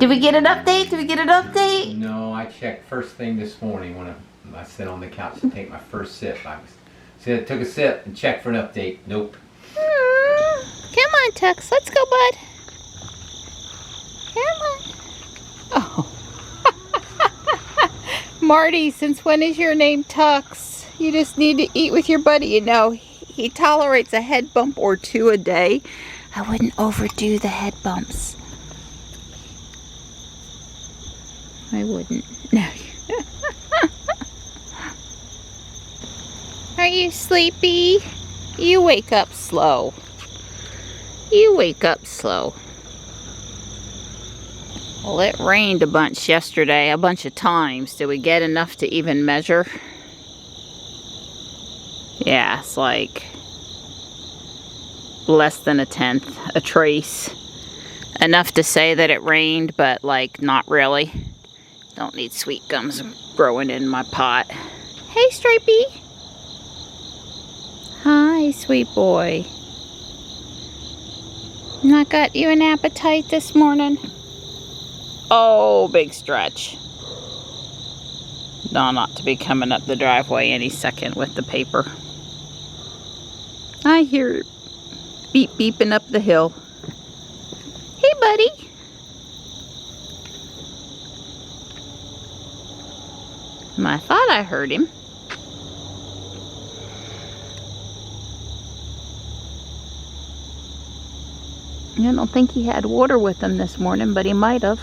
Did we get an update? Did we get an update? No, I checked first thing this morning when I sat on the couch to take my first sip. I took a sip and checked for an update. Nope. Come on, Tux. Let's go, bud. Come on. Oh. Marty, since when is your name Tux? You just need to eat with your buddy. You know, he tolerates a head bump or two a day. I wouldn't overdo the head bumps. I wouldn't. No. Are you sleepy? You wake up slow. You wake up slow. Well, it rained a bunch yesterday, a bunch of times. Did we get enough to even measure? Yeah, it's like less than a tenth, a trace. Enough to say that it rained, but like not really. Don't need sweet gums growing in my pot. Hey, Stripey. Hi, sweet boy. Not got you an appetite this morning? Oh, big stretch. No, not to be coming up the driveway any second with the paper. I hear it beep beeping up the hill. Hey, buddy. I thought I heard him. I don't think he had water with him this morning, but he might have.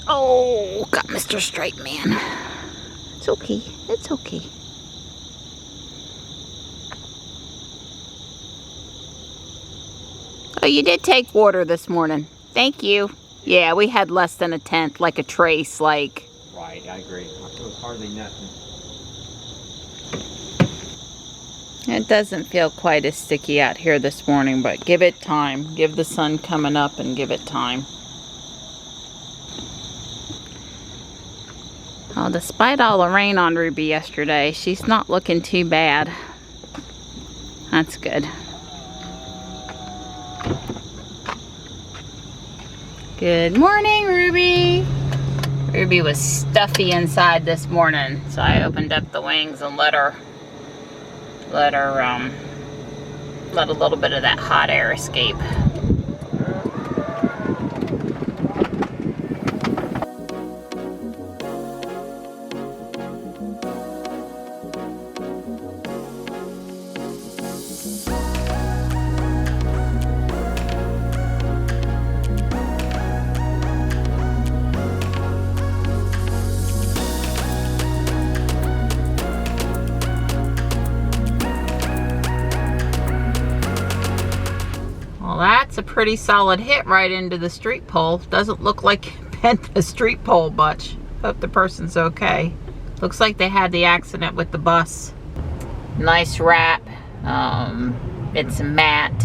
Oh, got Mr. Stripe Man. It's okay. It's okay. Oh, you did take water this morning. Thank you. Yeah, we had less than a tenth, like a trace, like. Right, I agree. It was hardly nothing. It doesn't feel quite as sticky out here this morning, but give it time. Give the sun coming up and give it time. Oh, despite all the rain on Ruby yesterday, she's not looking too bad. That's good. Good morning, Ruby. Ruby was stuffy inside this morning, so I opened up the wings and let a little bit of that hot air escape. That's a pretty solid hit right into the street pole. Doesn't look like it bent the street pole much. Hope the person's okay. Looks like they had the accident with the bus. Nice wrap. It's matte.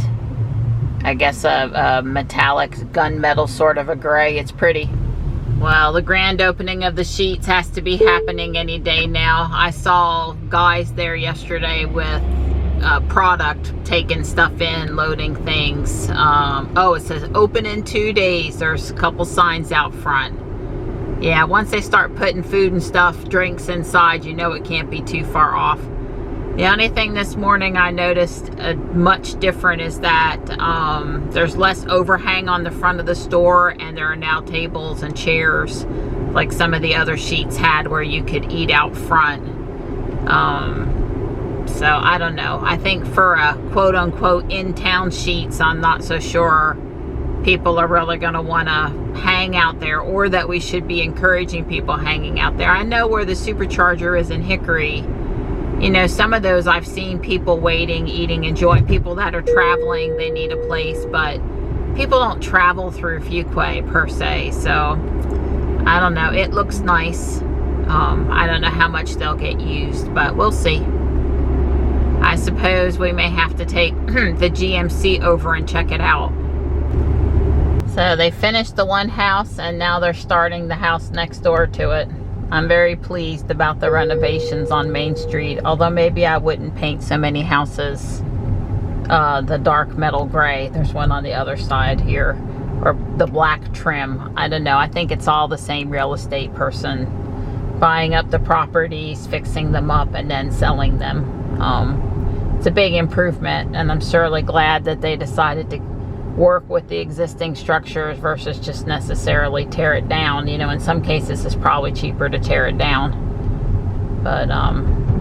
I guess a metallic gunmetal sort of a gray. It's pretty. Well, the grand opening of the sheets has to be happening any day now. I saw guys there yesterday with product, taking stuff in, loading things. Oh, it says open in 2 days. There's a couple signs out front. Yeah, once they start putting food and stuff, drinks inside, you know it can't be too far off. The only thing this morning I noticed much different is that there's less overhang on the front of the store, and there are now tables and chairs like some of the other sheets had where you could eat out front. So I don't know. I think for a quote-unquote in-town sheets, I'm not so sure people are really going to want to hang out there, or that we should be encouraging people hanging out there. I know where the supercharger is in Hickory. You know, some of those I've seen people waiting, eating, enjoying. People that are traveling, they need a place, but people don't travel through Fuquay per se. So I don't know. It looks nice. I don't know how much they'll get used, but we'll see. I suppose we may have to take the GMC over and check it out. So they finished the one house and now they're starting the house next door to it. I'm very pleased about the renovations on Main Street, although maybe I wouldn't paint so many houses the dark metal gray. There's one on the other side here, or the black trim. I don't know. I think it's all the same real estate person buying up the properties, fixing them up, and then selling them. It's a big improvement, and I'm surely glad that they decided to work with the existing structures versus just necessarily tear it down. You know, in some cases it's probably cheaper to tear it down, but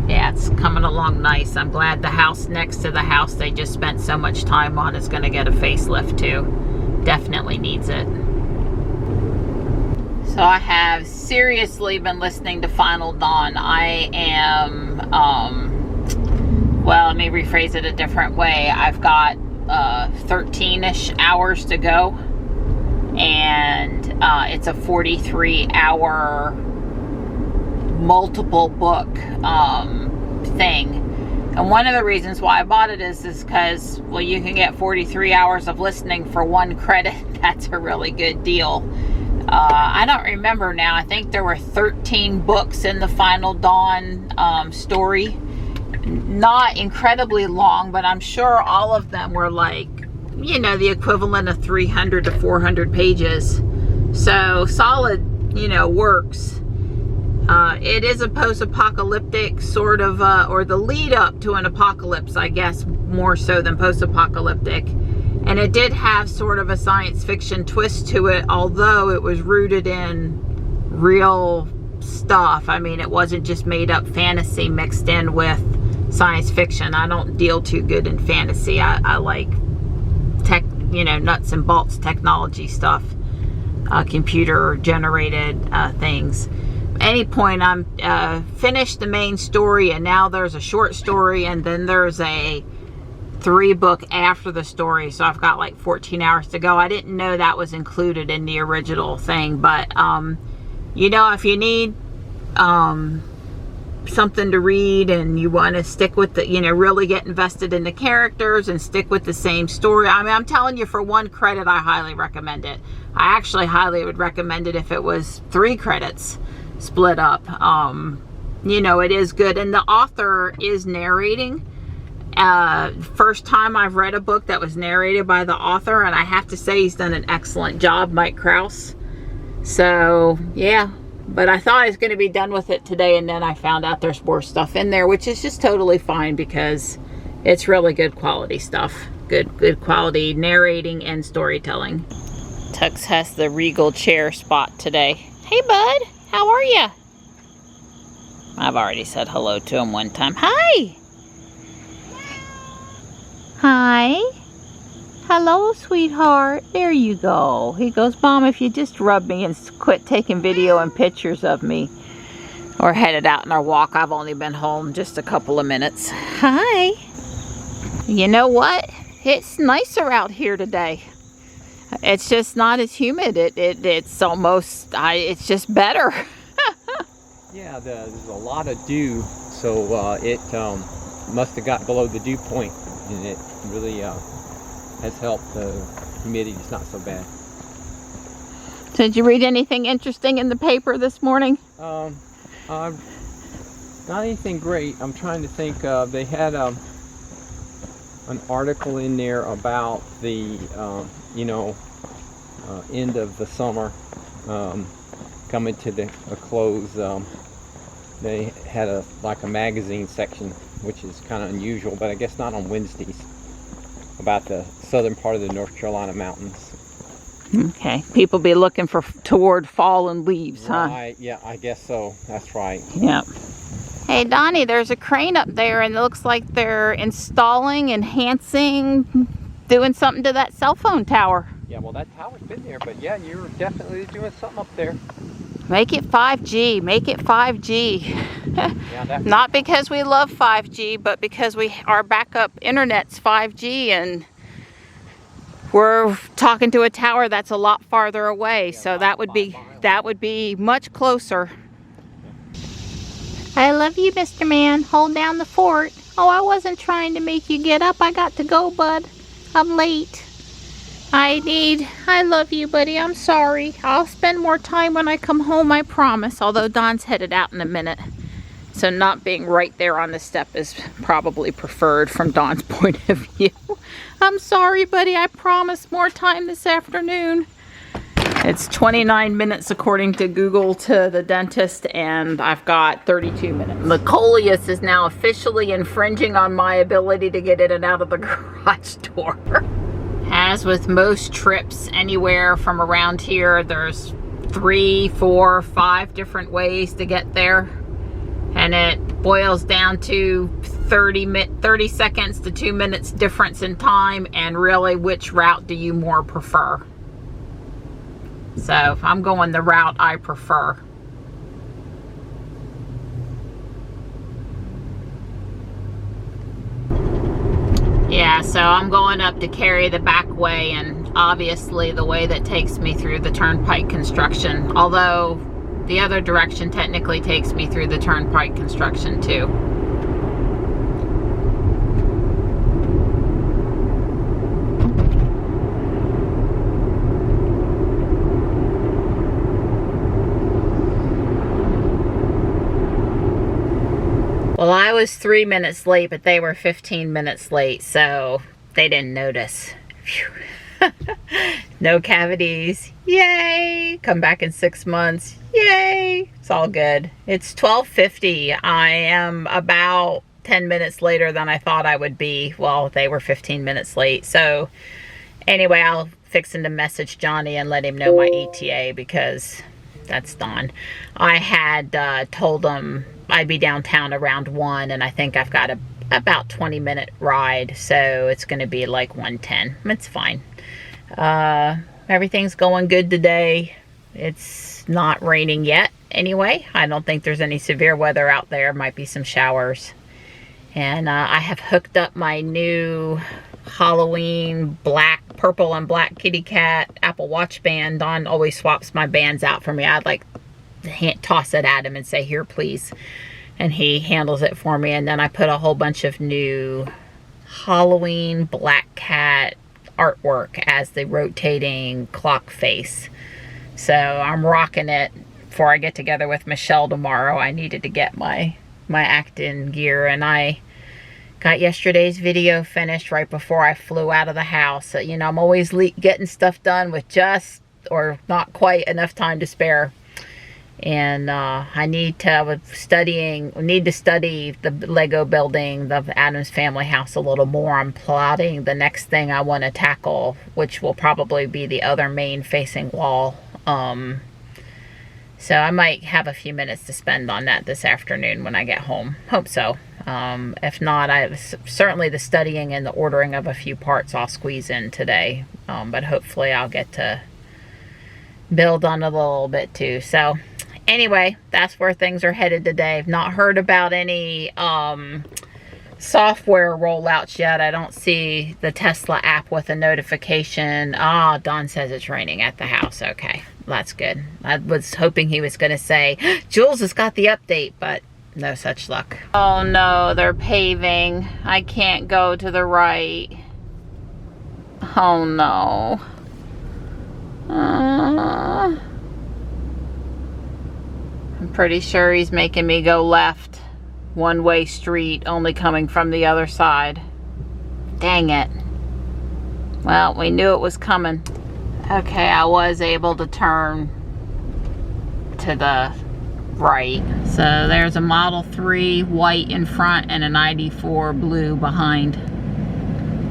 yeah, it's coming along nice. I'm glad the house next to the house they just spent so much time on is going to get a facelift too. Definitely needs it. So I have seriously been listening to Final Dawn. I am well, let me rephrase it a different way. I've got 13-ish hours to go, and it's a 43-hour multiple book thing. And one of the reasons why I bought it is because, well, you can get 43 hours of listening for 1 credit. That's a really good deal. I don't remember now. I think there were 13 books in the Final Dawn story. Not incredibly long, but I'm sure all of them were like, you know, the equivalent of 300 to 400 pages. So solid, you know, works. It is a post-apocalyptic sort of, or the lead up to an apocalypse, I guess, more so than post-apocalyptic. And it did have sort of a science fiction twist to it, although it was rooted in real stuff. I mean, it wasn't just made up fantasy mixed in with science fiction. I don't deal too good in fantasy. I like tech, you know, nuts and bolts technology stuff, computer generated things. At any point, I'm finished the main story, and now there's a short story, and then there's a 3-book after the story. So I've got like 14 hours to go. I didn't know that was included in the original thing, but you know, if you need something to read and you want to stick with the, you know, really get invested in the characters and stick with the same story, I mean, I'm telling you, for 1 credit, I highly recommend it. I actually highly would recommend it if it was 3 credits split up. You know, it is good, and the author is narrating. First time I've read a book that was narrated by the author, and I have to say he's done an excellent job, Mike Krause. So yeah, but I thought I was going to be done with it today, and then I found out there's more stuff in there, which is just totally fine because it's really good quality stuff. Good quality narrating and storytelling. Tux has the regal chair spot today. Hey bud, how are you? I've already said hello to him one time. Hi. Hi. Hello, sweetheart. There you go. He goes, Mom, if you just rub me and quit taking video and pictures of me. We're headed out on our walk. I've only been home just a couple of minutes. Hi. You know what? It's nicer out here today. It's just not as humid. It's almost, it's just better. Yeah, there's a lot of dew, so it must have got below the dew point, and it really has helped. The humidity is not so bad. So did you read anything interesting in the paper this morning? Not anything great. I'm trying to think. They had an article in there about the end of the summer coming to a close. They had a magazine section, which is kind of unusual, but I guess not on Wednesdays, about the southern part of the North Carolina mountains. Okay, people be looking toward fall and leaves, huh? Right, yeah, I guess so. That's right. Yep. Hey Donnie, there's a crane up there, and it looks like they're installing, enhancing, doing something to that cell phone tower. Yeah, well, that tower's been there, but yeah, you're definitely doing something up there. Make it 5G. Make it 5G. Yeah, Not because we love 5G, but because our backup internet's 5G, and we're talking to a tower that's a lot farther away. Yeah, so that would be much closer. I love you, Mr. Man. Hold down the fort. Oh, I wasn't trying to make you get up. I got to go, bud. I'm late. I love you, buddy. I'm sorry. I'll spend more time when I come home, I promise. Although Don's headed out in a minute. So not being right there on the step is probably preferred from Don's point of view. I'm sorry, buddy. I promise more time this afternoon. It's 29 minutes according to Google to the dentist, and I've got 32 minutes. The coleus is now officially infringing on my ability to get in and out of the garage door. As with most trips anywhere from around here, there's 3, 4, 5 different ways to get there. And it boils down to 30 seconds to 2 minutes difference in time, and really which route do you more prefer. So I'm going the route I prefer. Yeah, so I'm going up to carry the back way, and obviously the way that takes me through the turnpike construction, although the other direction technically takes me through the turnpike construction too. Well, I was 3 minutes late, but they were 15 minutes late, so they didn't notice. No cavities. Yay! Come back in 6 months. Yay! It's all good. It's 12:50. I am about 10 minutes later than I thought I would be. Well, they were 15 minutes late. So anyway, I'll fix him to message Johnny and let him know my ETA, because that's Don. I had told him I'd be downtown around 1, and I think I've got about 20-minute ride, so it's going to be like 1:10. It's fine. Everything's going good today. It's not raining yet anyway. I don't think there's any severe weather out there. Might be some showers. And I have hooked up my new Halloween purple and black kitty cat Apple Watch band. Don always swaps my bands out for me. I'd like toss it at him and say, here please, and he handles it for me. And then I put a whole bunch of new Halloween black cat artwork as the rotating clock face. So I'm rocking it. Before I get together with Michelle tomorrow, I needed to get my act-in gear, and I got yesterday's video finished right before I flew out of the house. So, you know, I'm always getting stuff done with just or not quite enough time to spare. And I need to study the Lego building, the Addams Family house a little more. I'm plotting the next thing I want to tackle, which will probably be the other main facing wall. So I might have a few minutes to spend on that this afternoon when I get home. Hope so. If not, certainly the studying and the ordering of a few parts I'll squeeze in today. But hopefully I'll get to build on it a little bit too. So anyway, that's where things are headed today. I've not heard about any software rollouts yet. I don't see the Tesla app with a notification. Ah, Don says it's raining at the house. Okay, that's good. I was hoping he was going to say, Jules has got the update, but no such luck. Oh no, they're paving. I can't go to the right. Oh no. I'm pretty sure he's making me go left. One-way street, only coming from the other side. Dang it. Well, we knew it was coming. Okay, I was able to turn to the right. So there's a Model 3 white in front and an ID4 blue behind.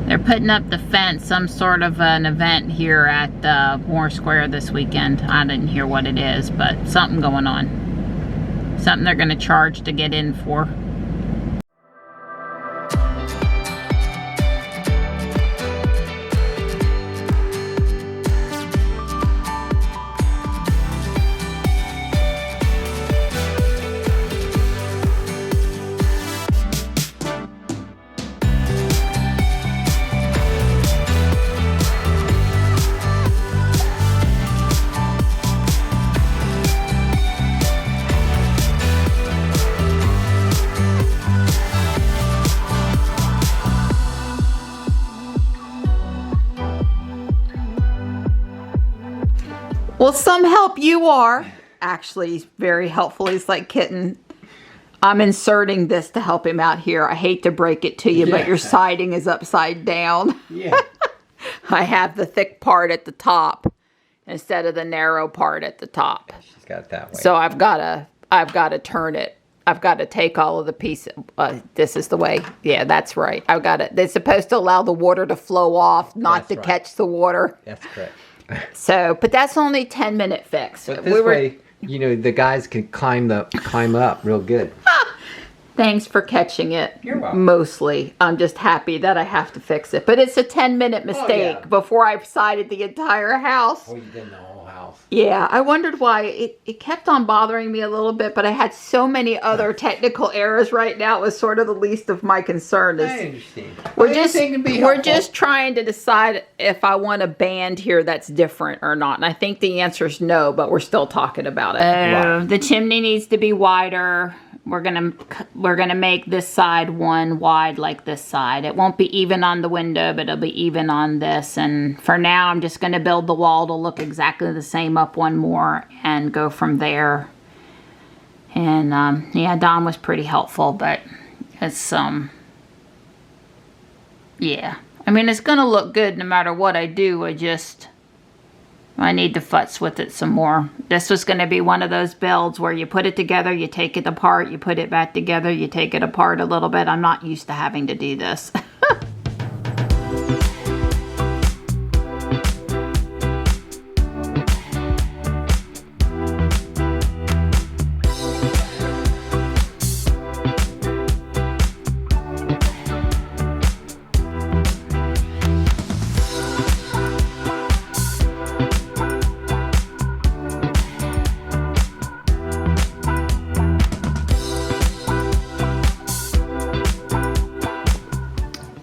They're putting up the fence, some sort of an event here at Moore Square this weekend. I didn't hear what it is, but something going on. Something they're going to charge to get in for. Well, some help you are. Actually, he's very helpful. He's like Kitten. I'm inserting this to help him out here. I hate to break it to you, but your siding is upside down. Yeah. I have the thick part at the top instead of the narrow part at the top. She's got it that way. So I've got to turn it. I've got to take all of the pieces. This is the way. Yeah, that's right. I've got it. They're supposed to allow the water to flow off, not to catch the water. That's correct. So, but that's only 10-minute fix. But this way, you know, the guys can climb up real good. Thanks for catching it. You're welcome. Mostly. I'm just happy that I have to fix it. But it's a 10-minute mistake before I've sided the entire house. Oh, you did the whole house. Yeah, I wondered why. It kept on bothering me a little bit, but I had so many other technical errors right now. It was sort of the least of my concern. I understand. We're just trying to decide if I want a band here that's different or not. And I think the answer is no, but we're still talking about it. Right. The chimney needs to be wider. We're gonna make this side one wide like this side. It won't be even on the window, but it'll be even on this. And for now, I'm just gonna build the wall to look exactly the same up one more and go from there. And yeah, Don was pretty helpful, but it's yeah. I mean, it's gonna look good no matter what I do. I need to futz with it some more. This was going to be one of those builds where you put it together, you take it apart, you put it back together, you take it apart a little bit. I'm not used to having to do this.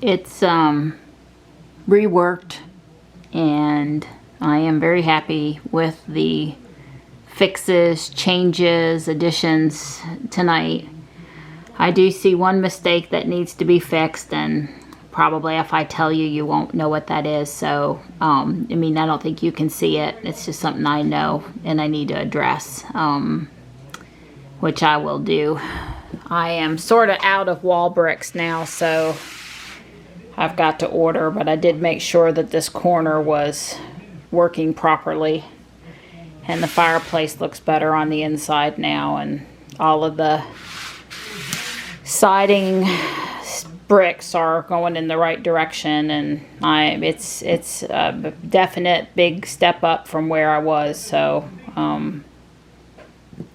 It's reworked, and I am very happy with the fixes, changes, additions tonight. I do see one mistake that needs to be fixed, and probably if I tell you, you won't know what that is. So, I mean, I don't think you can see it. It's just something I know and I need to address, which I will do. I am sort of out of wall bricks now, so I've got to order, but I did make sure that this corner was working properly. And the fireplace looks better on the inside now, and all of the siding bricks are going in the right direction, and it's a definite big step up from where I was. So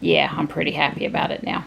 yeah, I'm pretty happy about it now.